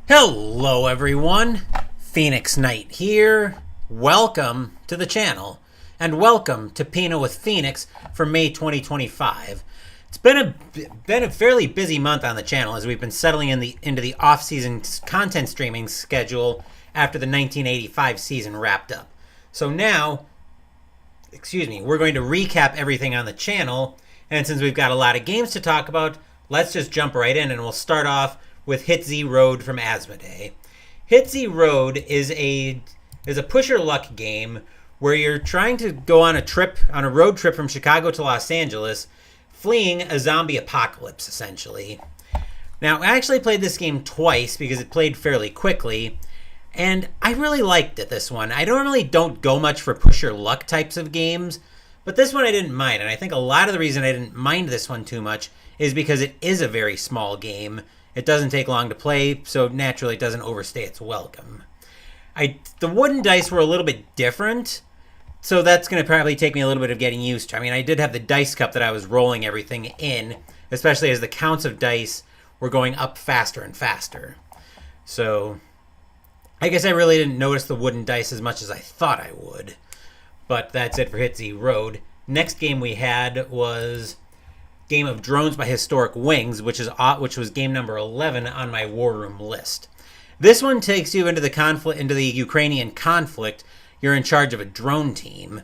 Hello everyone, Phoenix Knight here. Welcome to the channel, and welcome to Pinot with Phoenix for May 2025. It's been a fairly busy month on the channel as we've been settling into the off-season content streaming schedule after the 1985 season wrapped up. So now, we're going to recap everything on the channel, and since we've got a lot of games to talk about, let's just jump right in, and we'll start off with Hit Z Road from Asmodee. Hit Z Road is a push your luck game where you're trying to go on a road trip from Chicago to Los Angeles, fleeing a zombie apocalypse, essentially. Now, I actually played this game twice because it played fairly quickly, and I really liked it, this one. I normally don't go much for push your luck types of games, but this one I didn't mind, and I think a lot of the reason I didn't mind this one too much is because it is a very small game. It doesn't take long to play, so naturally it doesn't overstay its welcome. The wooden dice were a little bit different, so that's going to probably take me a little bit of getting used to. I mean, I did have the dice cup that I was rolling everything in, especially as the counts of dice were going up faster and faster. So I guess I really didn't notice the wooden dice as much as I thought I would. But that's it for Hit Z Road. Next game we had was Game of Drones by Historic Wings, which was game number 11 on my War Room list. This one takes you into the Ukrainian conflict. You're in charge of a drone team.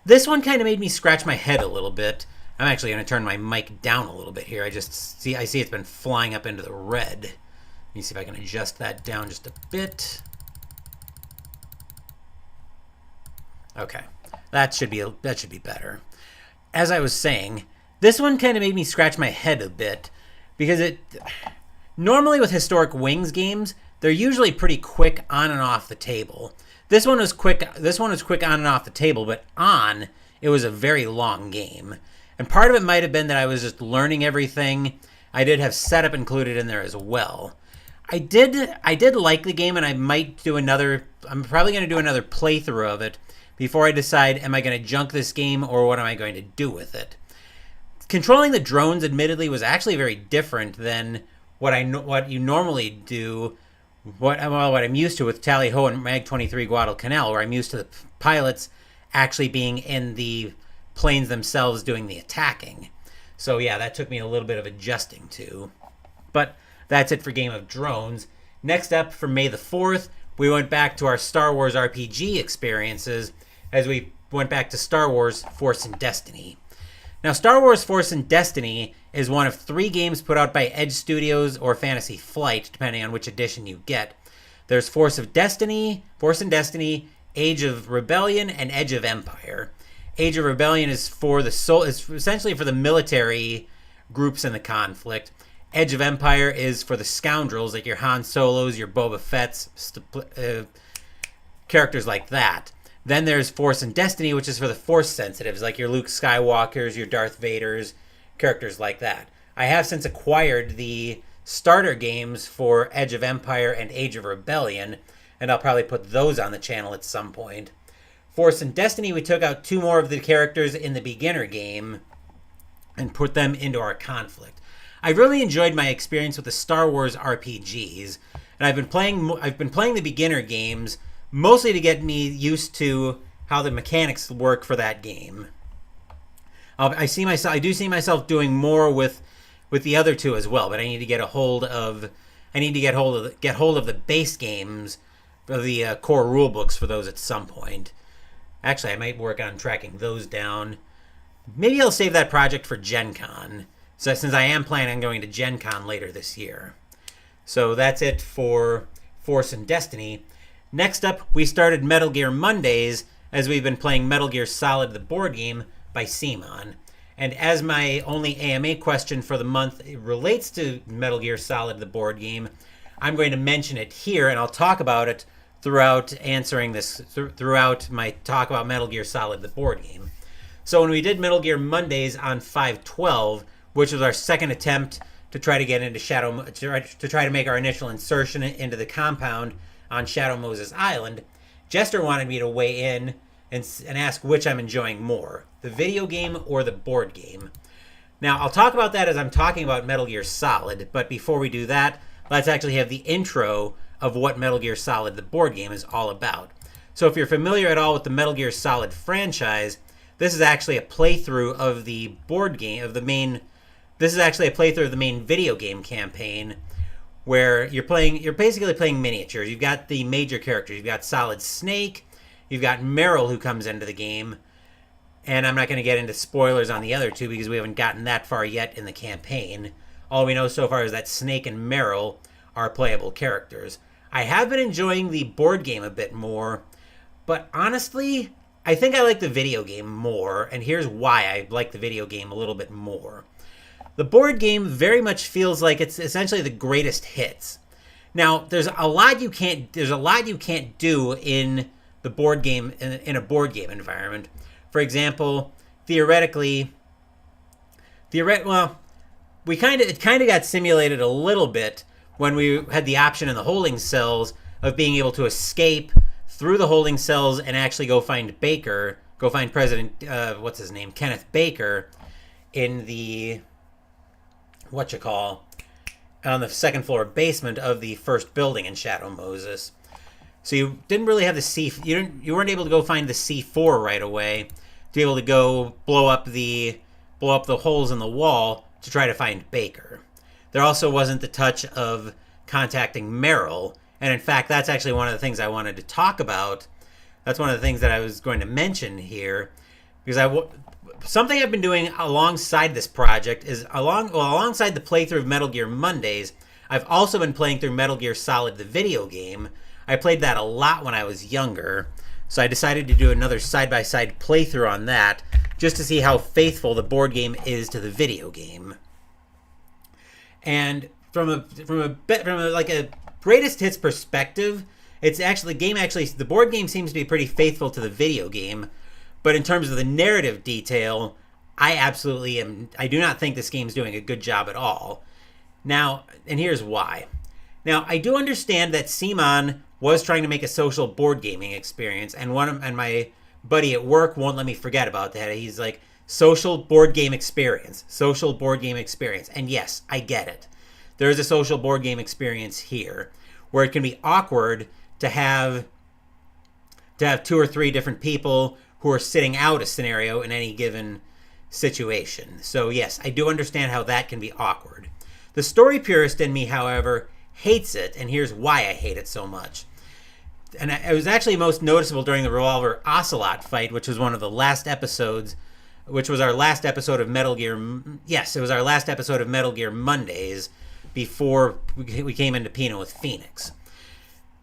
This one kind of made me scratch my head a little bit. I'm actually going to turn my mic down a little bit here. I see it's been flying up into the red. Let me see if I can adjust that down just a bit. Okay, that should be better. As I was saying, this one kind of made me scratch my head a bit because normally with Historic Wings games, they're usually pretty quick on and off the table. This one was quick on and off the table, but it was a very long game. And part of it might have been that I was just learning everything. I did have setup included in there as well. I did like the game, and I'm probably going to do another playthrough of it before I decide, am I going to junk this game or what am I going to do with it? Controlling the drones, admittedly, was actually very different than what you normally do. What I'm used to with Tally Ho and Mag 23 Guadalcanal, where I'm used to the pilots actually being in the planes themselves doing the attacking. So yeah, that took me a little bit of adjusting to. But that's it for Game of Drones. Next up, for May the 4th, we went back to our Star Wars RPG experiences as we went back to Star Wars Force and Destiny. Now, Star Wars Force and Destiny is one of 3 games put out by Edge Studios or Fantasy Flight, depending on which edition you get. There's Force and Destiny, Age of Rebellion, and Edge of Empire. Age of Rebellion is essentially for the military groups in the conflict. Edge of Empire is for the scoundrels, like your Han Solos, your Boba Fett's, characters like that. Then there's Force and Destiny, which is for the Force sensitives, like your Luke Skywalkers, your Darth Vaders, characters like that. I have since acquired the starter games for Edge of Empire and Age of Rebellion, and I'll probably put those on the channel at some point. Force and Destiny, we took out 2 more of the characters in the beginner game and put them into our conflict. I really enjoyed my experience with the Star Wars RPGs, and I've been playing the beginner games mostly to get me used to how the mechanics work for that game. I do see myself doing more with the other 2 as well, but I need to get hold of the base games, the core rule books for those at some point. Actually, I might work on tracking those down. Maybe I'll save that project for Gen Con, since I am planning on going to Gen Con later this year. So that's it for Force and Destiny. Next up, we started Metal Gear Mondays, as we've been playing Metal Gear Solid, the board game, by Simon. And as my only AMA question for the month relates to Metal Gear Solid, the board game, I'm going to mention it here, and I'll talk about it throughout my talk about Metal Gear Solid, the board game. So when we did Metal Gear Mondays on 5/12, which was our second attempt to try to get into to try to make our initial insertion into the compound on Shadow Moses Island, Jester wanted me to weigh in and ask which I'm enjoying more, the video game or the board game. Now, I'll talk about that as I'm talking about Metal Gear Solid, but before we do that, let's actually have the intro of what Metal Gear Solid, the board game, is all about. So if you're familiar at all with the Metal Gear Solid franchise, this is actually a playthrough of the board game, this is actually a playthrough of the main video game campaign, where you're basically playing miniatures. You've got the major characters. You've got Solid Snake, you've got Meryl, who comes into the game, and I'm not going to get into spoilers on the other two because we haven't gotten that far yet in the campaign. All we know so far is that Snake and Meryl are playable characters. I have been enjoying the board game a bit more, but honestly, I think I like the video game more, and here's why I like the video game a little bit more. The board game very much feels like it's essentially the greatest hits. Now, there's a lot you can't do in the board game in a board game environment. For example, theoretically, it kind of got simulated a little bit when we had the option in the holding cells of being able to escape through the holding cells and actually go find President Kenneth Baker in the on the second floor basement of the first building in Shadow Moses. So you didn't really have you weren't able to go find the C4 right away to be able to go blow up the holes in the wall to try to find Baker. There also wasn't the touch of contacting Meryl, and in fact, that's actually one of the things I wanted to talk about. That's one of the things that I was going to mention here, because something I've been doing alongside this project is alongside the playthrough of Metal Gear Mondays, I've also been playing through Metal Gear Solid, the video game. I played that a lot when I was younger, so I decided to do another side-by-side playthrough on that, just to see how faithful the board game is to the video game. And from a greatest hits perspective, the board game seems to be pretty faithful to the video game. But in terms of the narrative detail, I do not think this game's doing a good job at all. Now, and here's why. Now, I do understand that Simon was trying to make a social board gaming experience, and my buddy at work won't let me forget about that. He's like, social board game experience. And yes, I get it. There is a social board game experience here, where it can be awkward to have 2 or 3 different people who are sitting out a scenario in any given situation. So yes, I do understand how that can be awkward. The story purist in me, however, hates it, and here's why I hate it so much. And it was actually most noticeable during the Revolver Ocelot fight, which was one of the last episodes, which was our last episode of Metal Gear. Yes, it was our last episode of Metal Gear Mondays before we came into Pinot with Phoenix.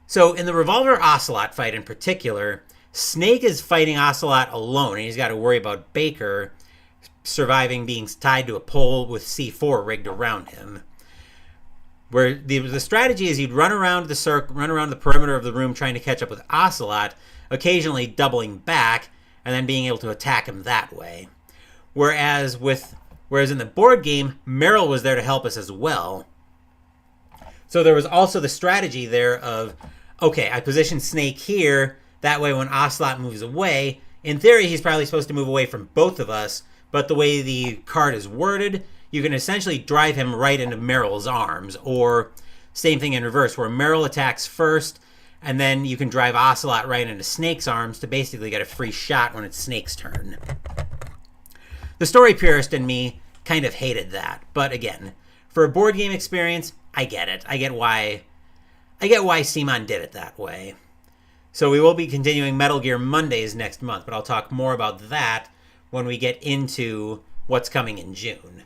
So in the Revolver Ocelot fight in particular, Snake is fighting Ocelot alone, and he's got to worry about Baker surviving being tied to a pole with C4 rigged around him. Where the strategy is you'd run around the perimeter of the room trying to catch up with Ocelot, occasionally doubling back, and then being able to attack him that way. Whereas in the board game, Meryl was there to help us as well. So there was also the strategy there of, okay, I position Snake here, that way when Ocelot moves away, in theory he's probably supposed to move away from both of us, but the way the card is worded, you can essentially drive him right into Meryl's arms, or same thing in reverse, where Meryl attacks first, and then you can drive Ocelot right into Snake's arms to basically get a free shot when it's Snake's turn. The story purist in me kind of hated that, but again, for a board game experience, I get it. I get why Simon did it that way. So we will be continuing Metal Gear Mondays next month, but I'll talk more about that when we get into what's coming in June.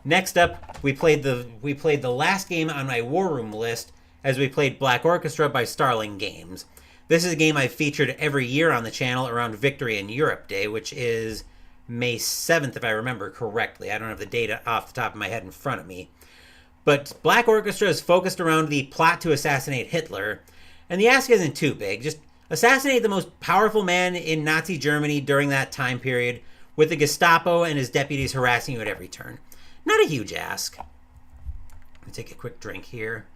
Next up, we played the last game on my War Room list as we played Black Orchestra by Starling Games. This is a game I've featured every year on the channel around Victory in Europe Day, which is May 7th, if I remember correctly. I don't have the data off the top of my head in front of me. But Black Orchestra is focused around the plot to assassinate Hitler, and the ask isn't too big. Just assassinate the most powerful man in Nazi Germany during that time period, with the Gestapo and his deputies harassing you at every turn. Not a huge ask. Let me take a quick drink here.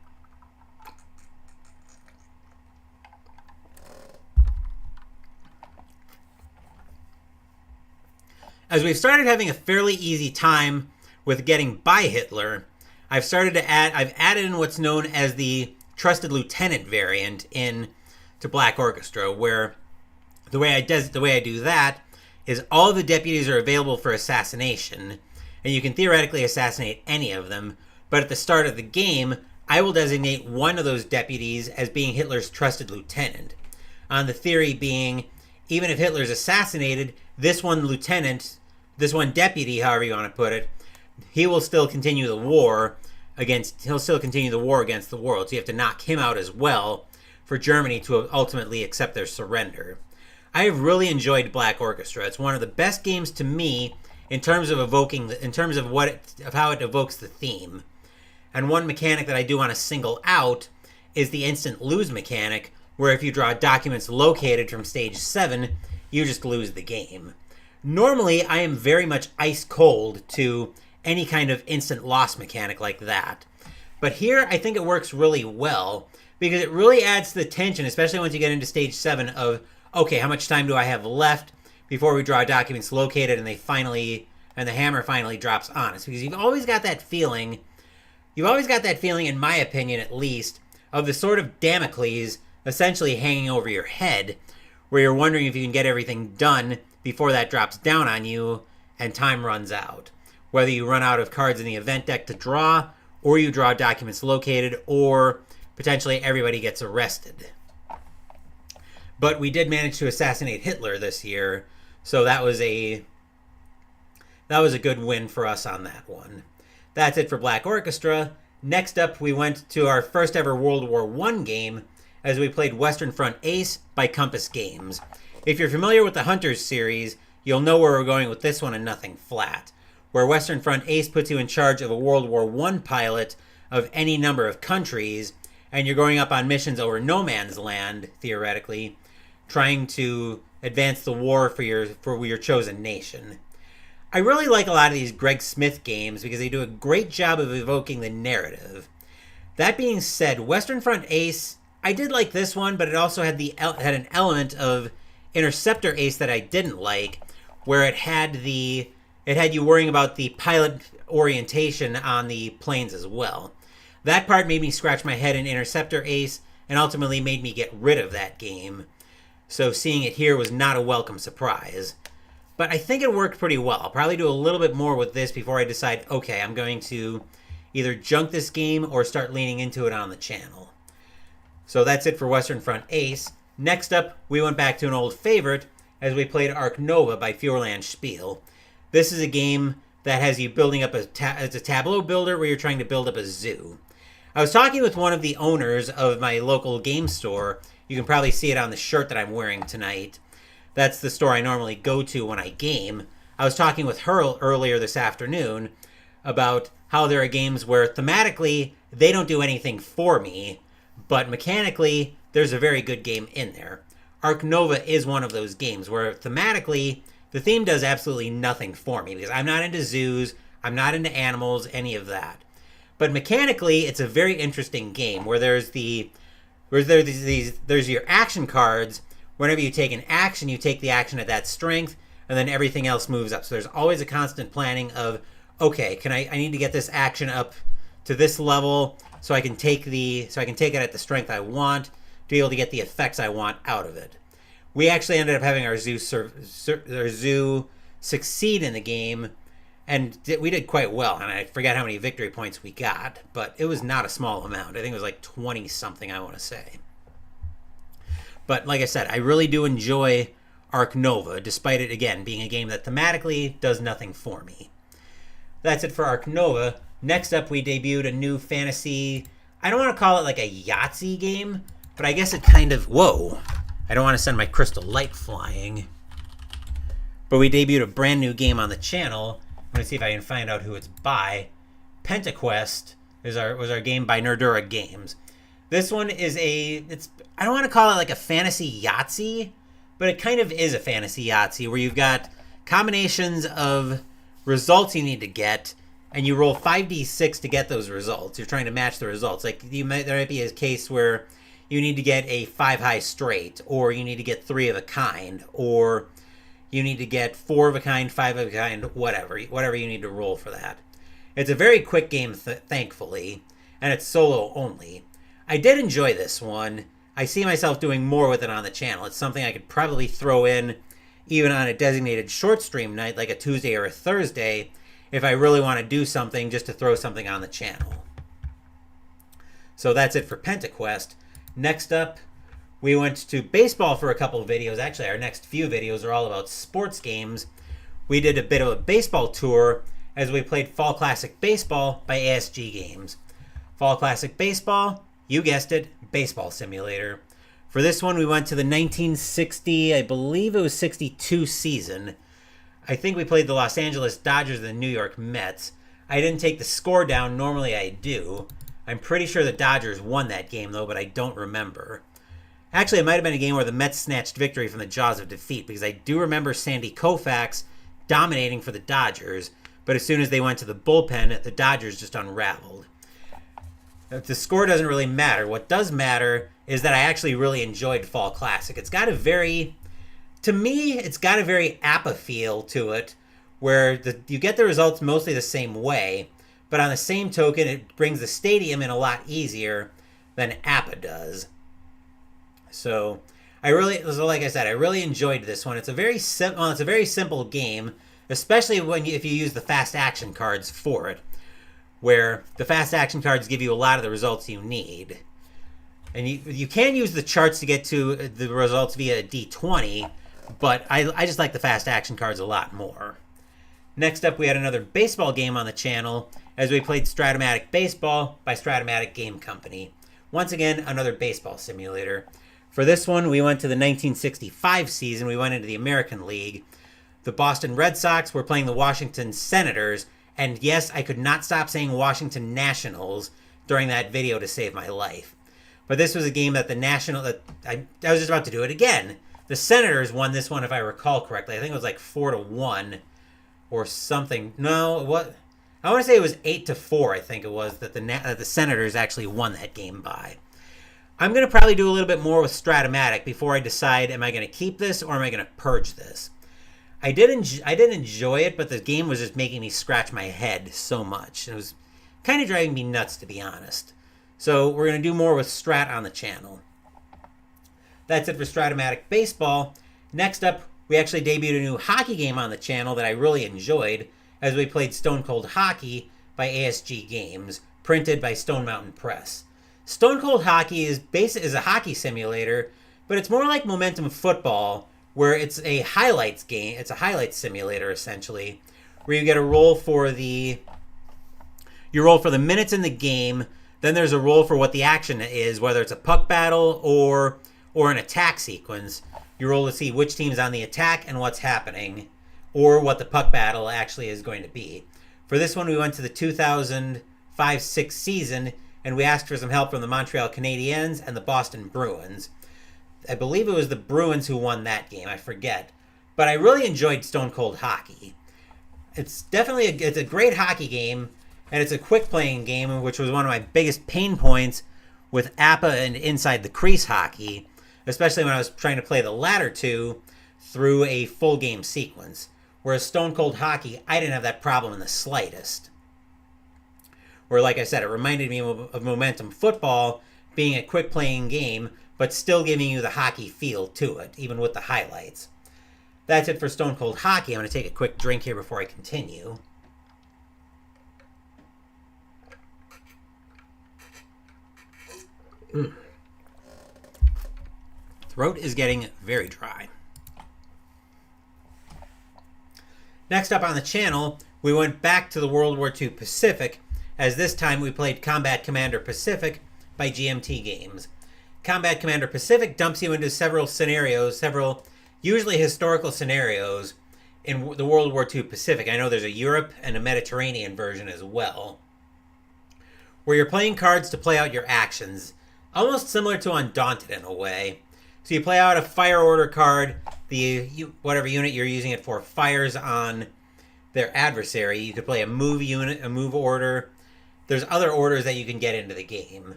As we've started having a fairly easy time with getting by Hitler, I've added in what's known as the trusted lieutenant variant in to Black Orchestra, where the way I do that is all the deputies are available for assassination, and you can theoretically assassinate any of them, but at the start of the game, I will designate one of those deputies as being Hitler's trusted lieutenant. On the theory being, even if Hitler's assassinated, this one deputy, however you want to put it, he will still continue the war against the world. So you have to knock him out as well for Germany to ultimately accept their surrender. I have really enjoyed Black Orchestra. It's one of the best games to me in terms of how it evokes the theme. And one mechanic that I do want to single out is the instant lose mechanic, where if you draw documents located from stage 7, you just lose the game. Normally, I am very much ice cold to any kind of instant loss mechanic like that. But here, I think it works really well, because it really adds to the tension, especially once you get into stage 7 of, okay, how much time do I have left before we draw documents located and the hammer finally drops on us? Because you've always got that feeling, in my opinion at least, of the sword of Damocles essentially hanging over your head, where you're wondering if you can get everything done before that drops down on you and time runs out. Whether you run out of cards in the event deck to draw, or you draw documents located, or potentially everybody gets arrested. But we did manage to assassinate Hitler this year, so that was a good win for us on that one. That's it for Black Orchestra. Next up, we went to our first ever World War I game as we played Western Front Ace by Compass Games. If you're familiar with the Hunters series, you'll know where we're going with this one and Nothing Flat, where Western Front Ace puts you in charge of a World War I pilot of any number of countries, and you're going up on missions over no man's land, theoretically, trying to advance the war for your chosen nation. I really like a lot of these Greg Smith games because they do a great job of evoking the narrative. That being said, Western Front Ace, I did like this one, but it also had an element of Interceptor Ace that I didn't like, where it had you worrying about the pilot orientation on the planes as well. That part made me scratch my head in Interceptor Ace and ultimately made me get rid of that game. So seeing it here was not a welcome surprise. But I think it worked pretty well. I'll probably do a little bit more with this before I decide, okay, I'm going to either junk this game or start leaning into it on the channel. So that's it for Western Front Ace. Next up, we went back to an old favorite as we played Ark Nova by Furlan Spiel. This is a game that has you building up it's a tableau builder where you're trying to build up a zoo. I was talking with one of the owners of my local game store. You can probably see it on the shirt that I'm wearing tonight. That's the store I normally go to when I game. I was talking with her earlier this afternoon about how there are games where thematically they don't do anything for me, but mechanically there's a very good game in there. Ark Nova is one of those games where thematically the theme does absolutely nothing for me because I'm not into zoos, I'm not into animals, any of that. But mechanically it's a very interesting game where there's your action cards. Whenever you take an action, you take the action at that strength, and then everything else moves up. So there's always a constant planning of, okay, I need to get this action up to this level so I can take it at the strength I want to be able to get the effects I want out of it. We actually ended up having our zoo succeed in the game, and we did quite well. And I forget how many victory points we got, but it was not a small amount. I think it was like 20 something, I want to say. But like I said, I really do enjoy Ark Nova, despite it, again, being a game that thematically does nothing for me. That's it for Ark Nova. Next up, we debuted a new fantasy, I don't want to call it like a Yahtzee game, but I guess it kind of, whoa, I don't want to send my crystal light flying. But we debuted a brand new game on the channel. I'm going to see if I can find out who it's by. PentaQuest was our game by Nerdura Games. This one is I don't want to call it like a fantasy Yahtzee, but it kind of is a fantasy Yahtzee where you've got combinations of results you need to get, and you roll 5d6 to get those results. You're trying to match the results. Like there might be a case where you need to get a 5 high straight, or you need to get 3 of a kind, or you need to get 4 of a kind, 5 of a kind, whatever you need to roll for that. It's a very quick game, thankfully, and it's solo only. I did enjoy this one. I see myself doing more with it on the channel. It's something I could probably throw in even on a designated short stream night, like a Tuesday or a Thursday, if I really want to do something just to throw something on the channel. So that's it for PentaQuest. Next up, we went to baseball for a couple of videos. Actually, our next few videos are all about sports games. We did a bit of a baseball tour as we played Fall Classic Baseball by ASG Games. Fall Classic Baseball, you guessed it, baseball simulator. For this one, we went to the 1960, I believe it was 62 season. I think we played the Los Angeles Dodgers and the New York Mets. I didn't take the score down. Normally I do. I'm pretty sure the Dodgers won that game, though, but I don't remember. Actually, it might have been a game where the Mets snatched victory from the jaws of defeat, because I do remember Sandy Koufax dominating for the Dodgers, but as soon as they went to the bullpen, the Dodgers just unraveled. The score doesn't really matter. What does matter is that I actually really enjoyed Fall Classic. It's got a very, to me, it's got a very APA feel to it, where you get the results mostly the same way, but on the same token, it brings the stadium in a lot easier than APA does. So, like I said, I really enjoyed this one. It's a very simple game, especially if you use the fast action cards for it, where the fast action cards give you a lot of the results you need. And you can use the charts to get to the results via D20, but I just like the fast action cards a lot more. Next up, we had another baseball game on the channel as we played Stratomatic Baseball by Stratomatic Game Company. Once again, another baseball simulator. For this one, we went to the 1965 season. We went into the American League. The Boston Red Sox were playing the Washington Senators, and yes, I could not stop saying Washington Nationals during that video to save my life. But this was a game that I was just about to do it again. The Senators won this one, if I recall correctly. I think it was like 4-1 or something. No, what? I want to say it was 8-4. I think it was that the Senators actually won that game by. I'm going to probably do a little bit more with Stratomatic before I decide, am I going to keep this or am I going to purge this? I did enjoy it, but the game was just making me scratch my head so much. It was kind of driving me nuts, to be honest. So we're going to do more with Strat on the channel. That's it for Stratomatic Baseball. Next up, we actually debuted a new hockey game on the channel that I really enjoyed as we played Stone Cold Hockey by ASG Games, printed by Stone Mountain Press. Stone Cold Hockey is a hockey simulator, but it's more like Momentum Football, where it's a highlights game. It's a highlights simulator, essentially, where you get a roll for the minutes in the game. Then there's a roll for what the action is, whether it's a puck battle or an attack sequence. You roll to see which team's on the attack and what's happening, or what the puck battle actually is going to be. For this one, we went to the 2005-06 season, and we asked for some help from the Montreal Canadiens and the Boston Bruins. I believe it was the Bruins who won that game. I forget. But I really enjoyed Stone Cold Hockey. It's definitely it's a great hockey game, and it's a quick playing game, which was one of my biggest pain points with APA and inside the crease hockey, especially when I was trying to play the latter two through a full game sequence. Whereas Stone Cold Hockey, I didn't have that problem in the slightest. Where, like I said, it reminded me of Momentum Football being a quick playing game, but still giving you the hockey feel to it, even with the highlights. That's it for Stone Cold Hockey. I'm going to take a quick drink here before I continue. Throat is getting very dry. Next up on the channel, we went back to the World War II Pacific, as this time we played Combat Commander Pacific by GMT Games. Combat Commander Pacific dumps you into several scenarios, several usually historical scenarios in the World War II Pacific. I know there's a Europe and a Mediterranean version as well, where you're playing cards to play out your actions, almost similar to Undaunted in a way. So you play out a fire order card, whatever unit you're using it for fires on their adversary. You could play a move unit, a move order. There's other orders that you can get into the game.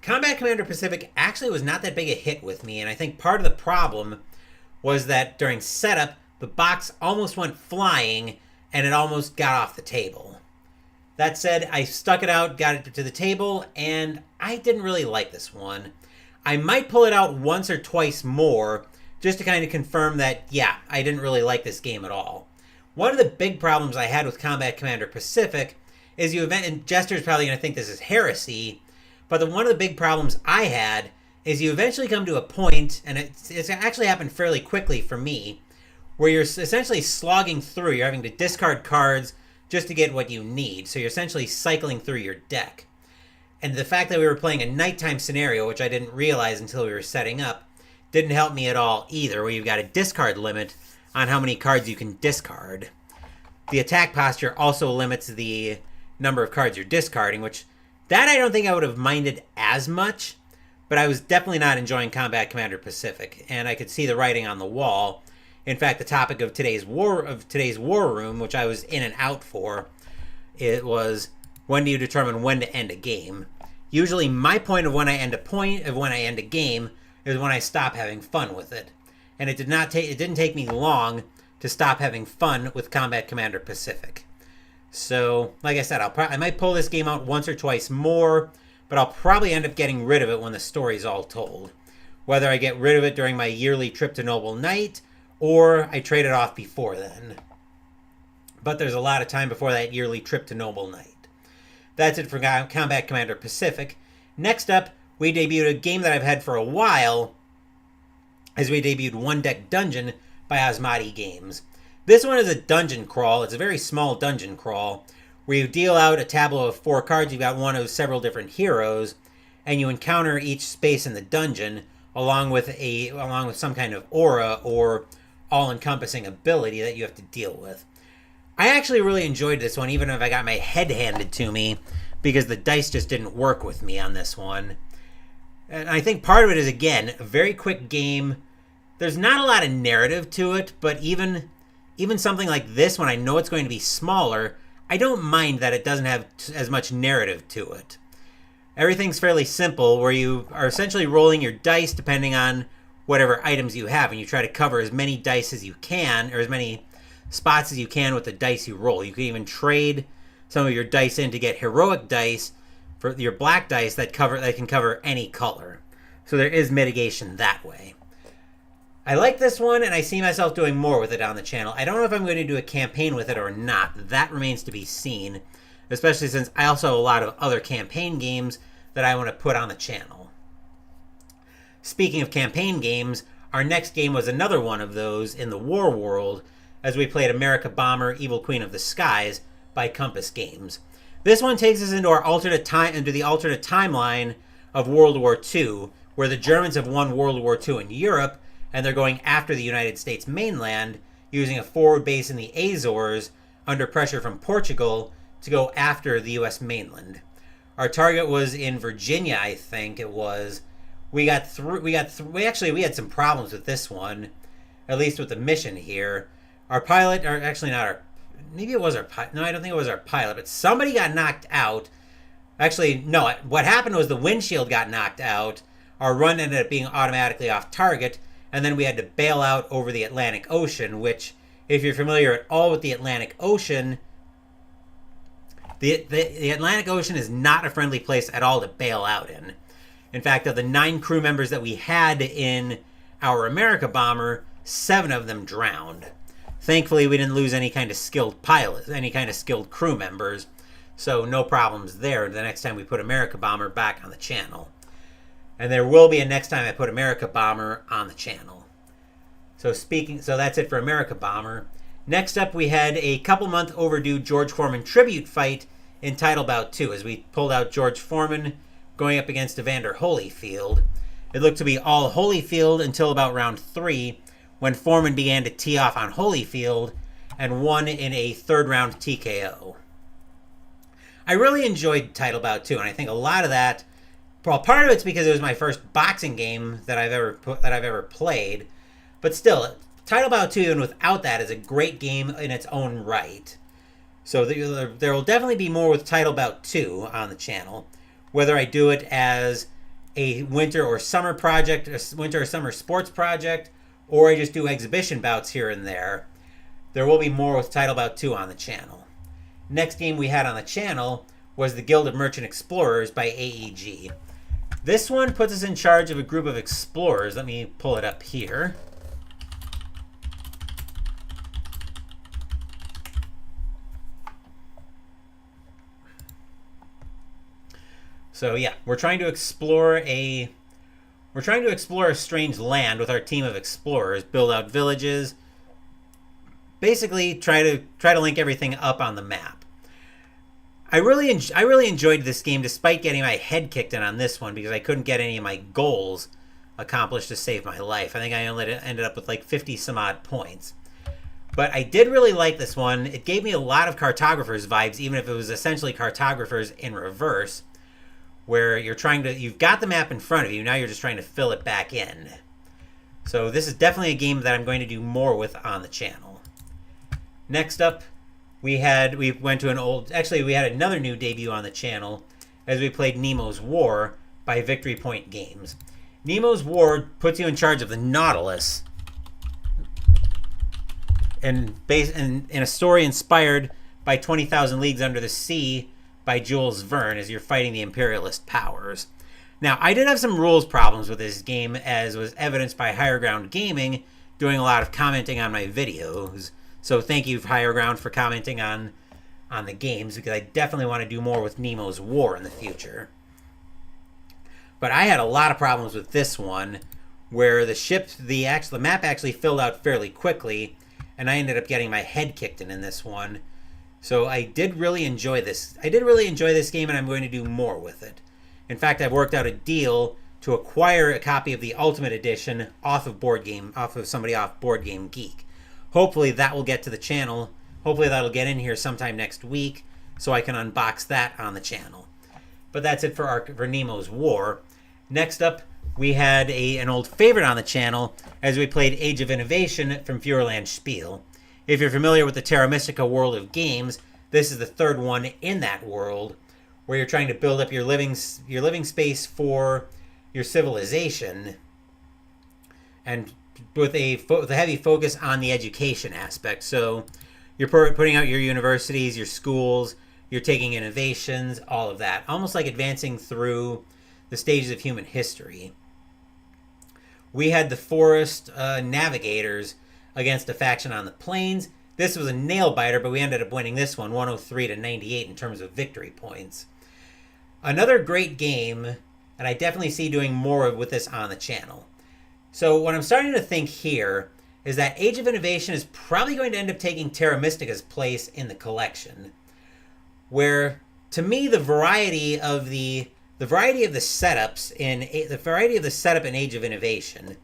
Combat Commander Pacific actually was not that big a hit with me, and I think part of the problem was that during setup, the box almost went flying, and it almost got off the table. That said, I stuck it out, got it to the table, and I didn't really like this one. I might pull it out once or twice more just to kind of confirm that, yeah, I didn't really like this game at all. One of the big problems I had with Combat Commander Pacific is and Jester's probably going to think this is heresy, but one of the big problems I had is you eventually come to a point, and it's actually happened fairly quickly for me, where you're essentially slogging through. You're having to discard cards just to get what you need. So you're essentially cycling through your deck. And the fact that we were playing a nighttime scenario, which I didn't realize until we were setting up, didn't help me at all either, where you've got a discard limit on how many cards you can discard. The attack posture also limits the number of cards you're discarding, which that I don't think I would have minded as much, but I was definitely not enjoying Combat Commander Pacific, and I could see the writing on the wall. In fact, the topic of today's war room, which I was in and out for, it was, when do you determine when to end a game? Usually my point of when I end a game is when I stop having fun with it. And it didn't take me long to stop having fun with Combat Commander Pacific. So, like I said, I might pull this game out once or twice more, but I'll probably end up getting rid of it when the story's all told. Whether I get rid of it during my yearly trip to Noble Knight, or I trade it off before then. But there's a lot of time before that yearly trip to Noble Knight. That's it for Combat Commander Pacific. Next up, we debuted a game that I've had for a while, as we debuted One Deck Dungeon by Asmati Games. This one is a dungeon crawl. It's a very small dungeon crawl, where you deal out a tableau of 4 cards. You've got one of several different heroes, and you encounter each space in the dungeon along with some kind of aura or all-encompassing ability that you have to deal with. I actually really enjoyed this one, even if I got my head handed to me, because the dice just didn't work with me on this one. And I think part of it is, again, a very quick game. There's not a lot of narrative to it, but even something like this, when I know it's going to be smaller, I don't mind that it doesn't have as much narrative to it. Everything's fairly simple, where you are essentially rolling your dice depending on whatever items you have, and you try to cover as many dice as you can, or as many spots as you can with the dice you roll. You can even trade some of your dice in to get heroic dice for your black dice that can cover any color. So there is mitigation that way. I like this one, and I see myself doing more with it on the channel. I don't know if I'm going to do a campaign with it or not. That remains to be seen, especially since I also have a lot of other campaign games that I want to put on the channel. Speaking of campaign games, our next game was another one of those in the war world, as we played America Bomber, Evil Queen of the Skies by Compass Games. This one takes us into the alternate timeline of World War II, where the Germans have won World War II in Europe, and they're going after the United States mainland using a forward base in the Azores under pressure from Portugal to go after the U.S. mainland. Our target was in Virginia, I think it was. We had some problems with this one, at least with the mission here. Our pilot, or actually not our, maybe it was our pilot. No, I don't think it was our pilot, but somebody got knocked out. Actually, no, what happened was the windshield got knocked out. Our run ended up being automatically off target, and then we had to bail out over the Atlantic Ocean, which, if you're familiar at all with the Atlantic Ocean, the Atlantic Ocean is not a friendly place at all to bail out in. In fact, of the 9 crew members that we had in our America Bomber, 7 of them drowned. Thankfully, we didn't lose any kind of skilled pilots, any kind of skilled crew members, so no problems there the next time we put America Bomber back on the channel. And there will be a next time I put America Bomber on the channel. So that's it for America Bomber. Next up, we had a couple-month overdue George Foreman tribute fight in Title Bout 2, as we pulled out George Foreman going up against Evander Holyfield. It looked to be all Holyfield until about round 3, when Foreman began to tee off on Holyfield and won in a third-round TKO. I really enjoyed Title Bout 2, and I think a lot of that, well, part of it's because it was my first boxing game that I've ever played, but still, Title Bout 2, even without that, is a great game in its own right. So there will definitely be more with Title Bout 2 on the channel, whether I do it as a winter or summer project, a winter or summer sports project, or I just do exhibition bouts here and there. There will be more with Title Bout 2 on the channel. Next game we had on the channel was the Guild of Merchant Explorers by AEG. This one puts us in charge of a group of explorers. Let me pull it up here. So yeah, we're trying to explore a strange land with our team of explorers, build out villages, basically try to link everything up on the map. I really enjoyed this game despite getting my head kicked in on this one because I couldn't get any of my goals accomplished to save my life. I think I only ended up with like 50 some odd points. But I did really like this one. It gave me a lot of Cartographers vibes, even if it was essentially Cartographers in reverse, where you've got the map in front of you, now you're just trying to fill it back in. So this is definitely a game that I'm going to do more with on the channel. Next up, we had another new debut on the channel as we played Nemo's War by Victory Point Games. Nemo's War puts you in charge of the Nautilus and in a story inspired by 20,000 Leagues Under the Sea by Jules Verne as you're fighting the imperialist powers. Now, I did have some rules problems with this game, as was evidenced by Higher Ground Gaming doing a lot of commenting on my videos. So thank you, Higher Ground, for commenting on the games, because I definitely want to do more with Nemo's War in the future. But I had a lot of problems with this one, where the map actually filled out fairly quickly, and I ended up getting my head kicked in this one. So I did really enjoy this. I did really enjoy this game, and I'm going to do more with it. In fact, I've worked out a deal to acquire a copy of the Ultimate Edition off of Board Game Geek. Hopefully that will get to the channel. Hopefully that'll get in here sometime next week, so I can unbox that on the channel. But that's it for Nemo's War. Next up, we had an old favorite on the channel as we played Age of Innovation from Feuerland Spiel. If you're familiar with the Terra Mystica world of games, this is the third one in that world, where you're trying to build up your living space for your civilization, and with a heavy focus on the education aspect. So you're putting out your universities, your schools, you're taking innovations, all of that, almost like advancing through the stages of human history. We had the forest navigators against a faction on the plains. This was a nail-biter, but we ended up winning this one, 103 to 98 in terms of victory points. Another great game, and I definitely see doing more with this on the channel. So what I'm starting to think here is that Age of Innovation is probably going to end up taking Terra Mystica's place in the collection, where, to me, the variety of the setup in Age of Innovation,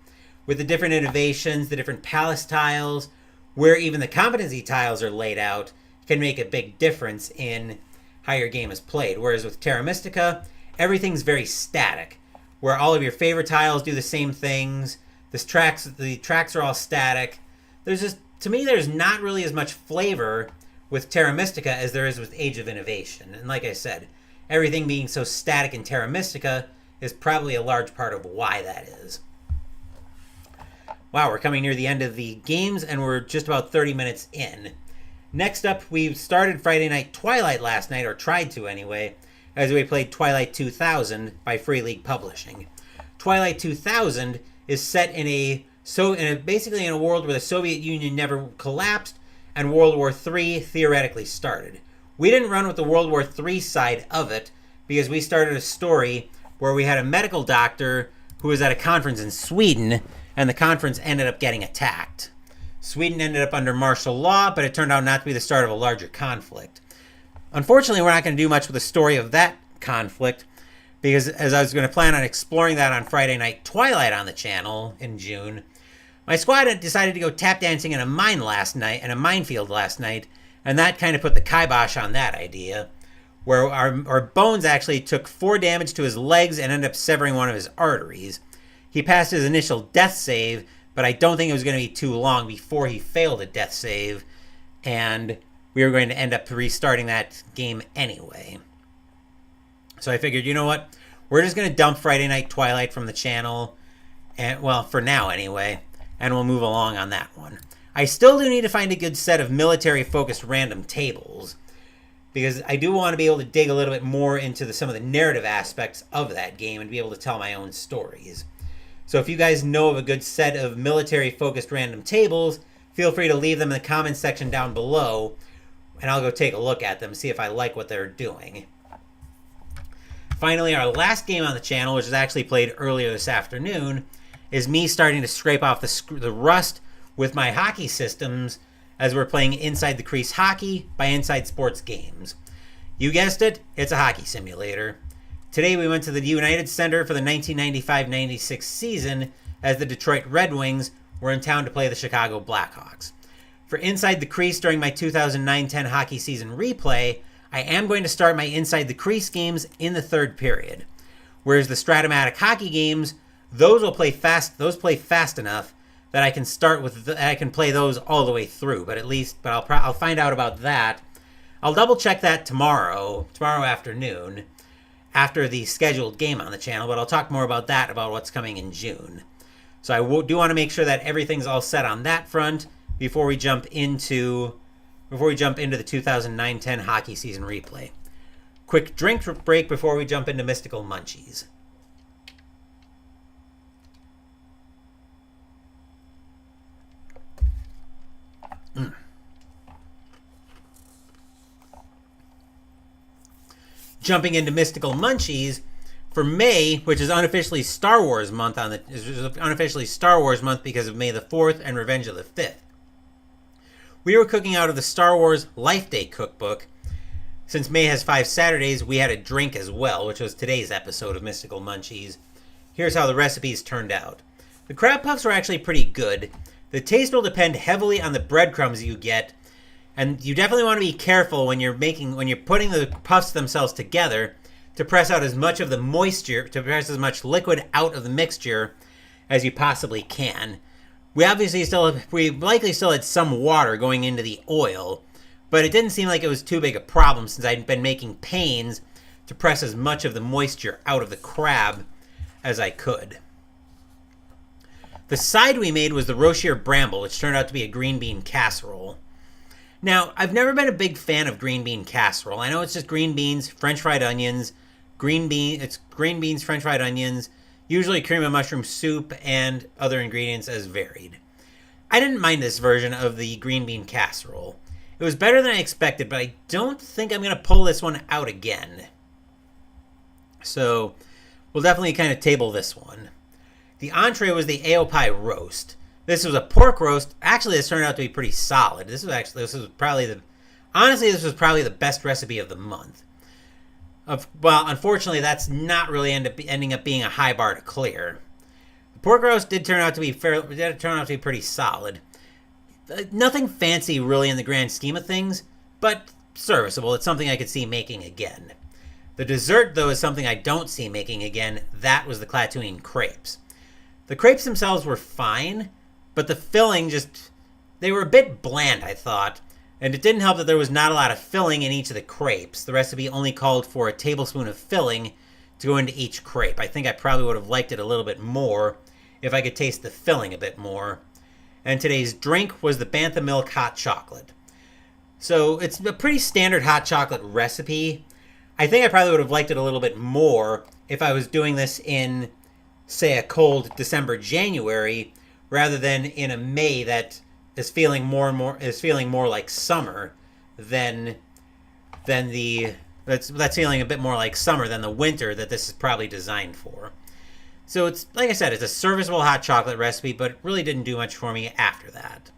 with the different innovations, the different palace tiles, where even the competency tiles are laid out, can make a big difference in how your game is played. Whereas with Terra Mystica, everything's very static, where all of your favorite tiles do the same things. The tracks are all static. To me, there's not really as much flavor with Terra Mystica as there is with Age of Innovation. And like I said, everything being so static in Terra Mystica is probably a large part of why that is. Wow, we're coming near the end of the games, and we're just about 30 minutes in. Next up, we started Friday Night Twilight last night, or tried to anyway, as we played Twilight 2000 by Free League Publishing. Twilight 2000 is set basically in a world where the Soviet Union never collapsed and World War III theoretically started. We didn't run with the World War III side of it because we started a story where we had a medical doctor who was at a conference in Sweden, and the conference ended up getting attacked. Sweden ended up under martial law, but it turned out not to be the start of a larger conflict. Unfortunately, we're not going to do much with the story of that conflict, because as I was going to plan on exploring that on Friday Night Twilight on the channel in June, my squad had decided to go tap dancing in a minefield last night, and that kind of put the kibosh on that idea, where our Bones actually took 4 damage to his legs and ended up severing one of his arteries. He passed his initial death save, but I don't think it was going to be too long before he failed a death save, and we were going to end up restarting that game anyway. So I figured, you know what? We're just going to dump Friday Night Twilight from the channel, and well, for now anyway, and we'll move along on that one. I still do need to find a good set of military-focused random tables. because I do want to be able to dig a little bit more into some of the narrative aspects of that game and be able to tell my own stories. So if you guys know of a good set of military-focused random tables, feel free to leave them in the comments section down below, and I'll go take a look at them, see if I like what they're doing. Finally, our last game on the channel, which was actually played earlier this afternoon, is me starting to scrape off the rust with my hockey systems as we're playing Inside the Crease Hockey by Inside Sports Games. You guessed it, it's a hockey simulator. Today we went to the United Center for the 1995-96 season as the Detroit Red Wings were in town to play the Chicago Blackhawks. For Inside the Crease during my 2009-10 hockey season replay, I am going to start my Inside the Crease games in the third period. Whereas the Stratomatic hockey games, those play fast enough that I can I can play those all the way through. But I'll find out about that. I'll double check that tomorrow afternoon, after the scheduled game on the channel. But I'll talk more about that, about what's coming in June. So I do want to make sure that everything's all set on that front before we jump into the 2009-10 hockey season replay. Quick drink break before we jump into Mystical Munchies. Jumping into Mystical Munchies for May, which is unofficially Star Wars month because of May the 4th and Revenge of the 5th. We were cooking out of the Star Wars Life Day cookbook. Since May has 5 Saturdays, we had a drink as well, which was today's episode of Mystical Munchies. Here's how the recipes turned out. The crab puffs were actually pretty good. The taste will depend heavily on the breadcrumbs you get, and you definitely want to be careful when you're putting the puffs themselves together to press out as much of the moisture, to press as much liquid out of the mixture as you possibly can. We likely still had some water going into the oil, but it didn't seem like it was too big a problem since I'd been making pains to press as much of the moisture out of the crab as I could. The side we made was the Rocher Bramble, which turned out to be a green bean casserole. Now, I've never been a big fan of green bean casserole. I know it's just green beans, French fried onions, French fried onions, usually cream of mushroom soup, and other ingredients as varied. I didn't mind this version of the green bean casserole. It was better than I expected, but I don't think I'm going to pull this one out again. So, we'll definitely kind of table this one. The entree was the Aopai roast. This was a pork roast. Actually, this turned out to be pretty solid. This was probably the best recipe of the month. Well, unfortunately, that's not really ending up being a high bar to clear. The pork roast did turn out to be pretty solid. Nothing fancy really in the grand scheme of things, but serviceable. It's something I could see making again. The dessert, though, is something I don't see making again. That was the Clatoune crepes. The crepes themselves were fine, but the filling they were a bit bland, I thought. And it didn't help that there was not a lot of filling in each of the crepes. The recipe only called for a tablespoon of filling to go into each crepe. I think I probably would have liked it a little bit more if I could taste the filling a bit more. And today's drink was the Bantha Milk Hot Chocolate. So it's a pretty standard hot chocolate recipe. I think I probably would have liked it a little bit more if I was doing this in, say, a cold December, January, rather than in a May that is feeling more like summer than that's feeling a bit more like summer than the winter that this is probably designed for. So it's, like I said, it's a serviceable hot chocolate recipe, but it really didn't do much for me after that.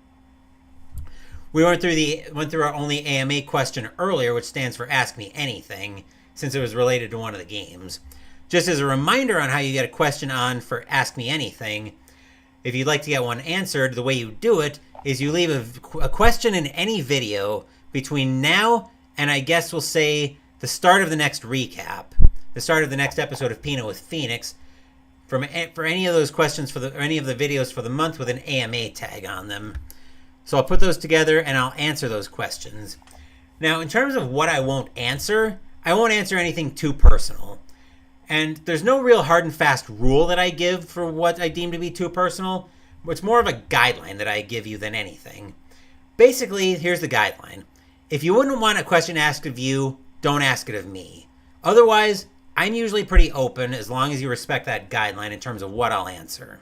We went through our only AMA question earlier, which stands for Ask Me Anything, since it was related to one of the games. Just as a reminder on how you get a question on for Ask Me Anything, if you'd like to get one answered, the way you do it is you leave a question in any video between now and I guess we'll say the start of the next recap, the start of the next episode of Pinot with Phoenix, for any of those questions or any of the videos for the month with an AMA tag on them. So I'll put those together and I'll answer those questions. Now, in terms of what I won't answer anything too personal. And there's no real hard and fast rule that I give for what I deem to be too personal. It's more of a guideline that I give you than anything. Basically, here's the guideline. If you wouldn't want a question asked of you, don't ask it of me. Otherwise, I'm usually pretty open as long as you respect that guideline in terms of what I'll answer.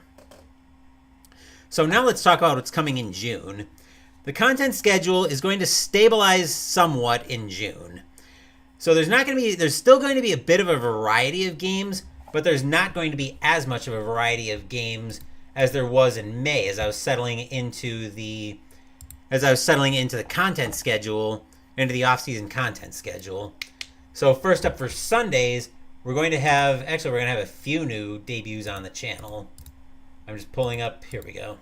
So now let's talk about what's coming in June. The content schedule is going to stabilize somewhat in June. So there's still going to be a bit of a variety of games, but there's not going to be as much of a variety of games as there was in May as I was settling into the content schedule, into the off-season content schedule. So first up for Sundays, we're going to have a few new debuts on the channel. I'm just pulling up, here we go.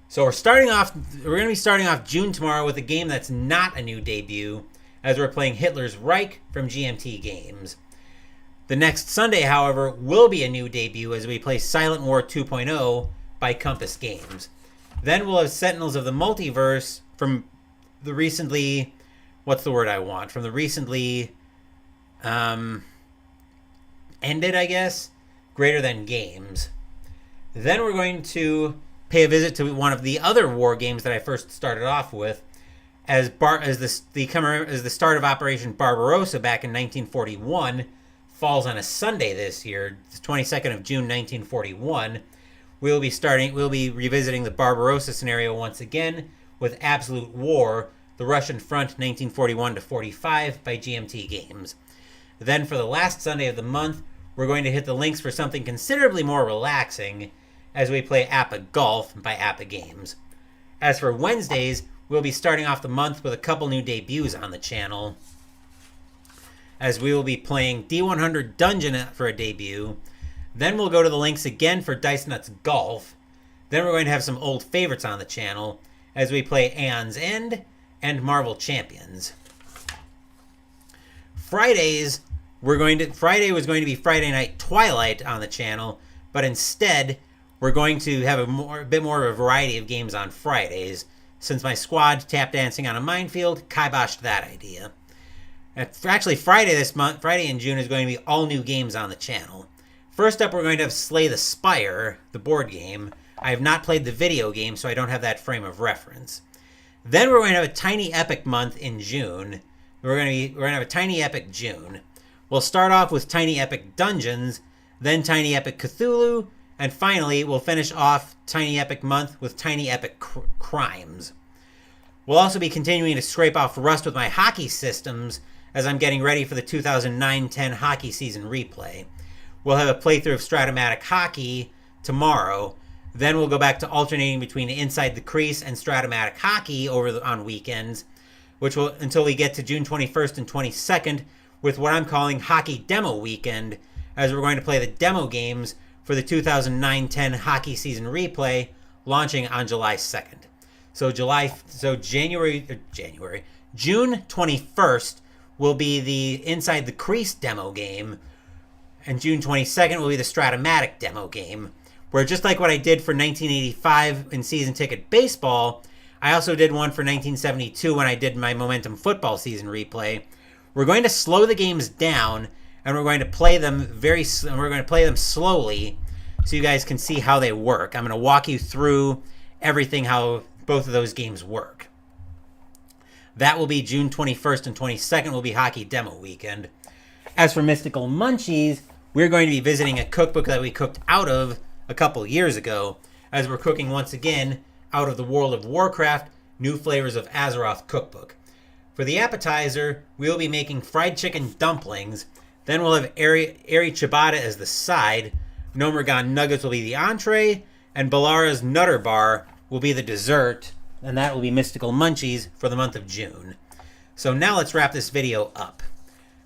So we're going to be starting off June tomorrow with a game that's not a new debut, as we're playing Hitler's Reich from GMT Games. The next Sunday, however, will be a new debut as we play Silent War 2.0 by Compass Games. Then we'll have Sentinels of the Multiverse from the recently, ended, I guess, Greater Than Games. Then we're going to pay a visit to one of the other war games that I first started off with, as the start of Operation Barbarossa back in 1941 falls on a Sunday this year, the 22nd of June 1941. We'll be revisiting the Barbarossa scenario once again with Absolute War, the Russian Front 1941 to 45 by GMT Games. Then for the last Sunday of the month, we're going to hit the links for something considerably more relaxing as we play APA Golf by APA Games. As for Wednesdays, we'll be starting off the month with a couple new debuts on the channel, as we will be playing D100 Dungeon for a debut. Then we'll go to the links again for Dice Nuts Golf. Then we're going to have some old favorites on the channel as we play Aeon's End and Marvel Champions. Friday was going to be Friday Night Twilight on the channel, but instead we're going to have a bit more of a variety of games on Fridays, since my squad tap dancing on a minefield kiboshed that idea. Actually, Friday in June is going to be all new games on the channel. First up, we're going to have Slay the Spire, the board game. I have not played the video game, so I don't have that frame of reference. Then we're going to have a Tiny Epic month in June. We're going to have a Tiny Epic June. We'll start off with Tiny Epic Dungeons, then Tiny Epic Cthulhu, and finally, we'll finish off Tiny Epic month with Tiny Epic Crimes. We'll also be continuing to scrape off rust with my hockey systems as I'm getting ready for the 2009-10 hockey season replay. We'll have a playthrough of Stratomatic Hockey tomorrow. Then we'll go back to alternating between Inside the Crease and Stratomatic Hockey on weekends, until we get to June 21st and 22nd with what I'm calling Hockey Demo Weekend, as we're going to play the demo games for the 2009-10 hockey season replay, launching on July 2nd. June 21st will be the Inside the Crease demo game, and June 22nd will be the Stratomatic demo game, where just like what I did for 1985 in Season Ticket Baseball, I also did one for 1972 when I did my Momentum Football season replay. We're going to slow the games down, and we're going to play them slowly so you guys can see how they work. I'm going to walk you through everything, how both of those games work. That will be June 21st and 22nd will be Hockey Demo Weekend. As for Mystical Munchies, we're going to be visiting a cookbook that we cooked out of a couple years ago, as we're cooking once again out of the World of Warcraft New Flavors of Azeroth cookbook. For the appetizer, we will be making fried chicken dumplings. Then we'll have Airy Ciabatta as the side. Nomergon nuggets will be the entree, and Balara's Nutter Bar will be the dessert, and that will be Mystical Munchies for the month of June. So now let's wrap this video up.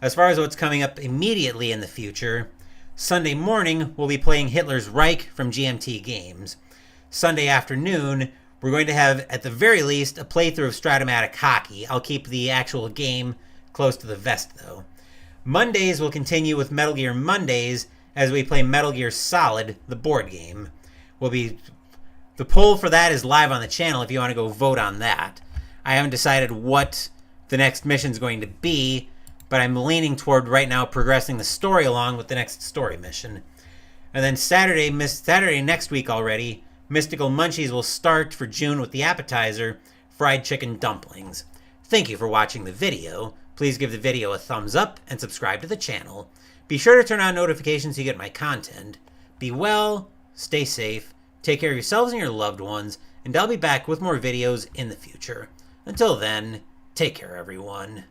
As far as what's coming up immediately in the future, Sunday morning we'll be playing Hitler's Reich from GMT Games. Sunday afternoon, we're going to have, at the very least, a playthrough of Stratomatic Hockey. I'll keep the actual game close to the vest, though. Mondays will continue with Metal Gear Mondays as we play Metal Gear Solid, the board game. The poll for that is live on the channel if you want to go vote on that. I haven't decided what the next mission's going to be, but I'm leaning toward right now progressing the story along with the next story mission. And then Saturday next week already, Mystical Munchies will start for June with the appetizer, fried chicken dumplings. Thank you for watching the video. Please give the video a thumbs up and subscribe to the channel. Be sure to turn on notifications so you get my content. Be well, stay safe, take care of yourselves and your loved ones, and I'll be back with more videos in the future. Until then, take care everyone.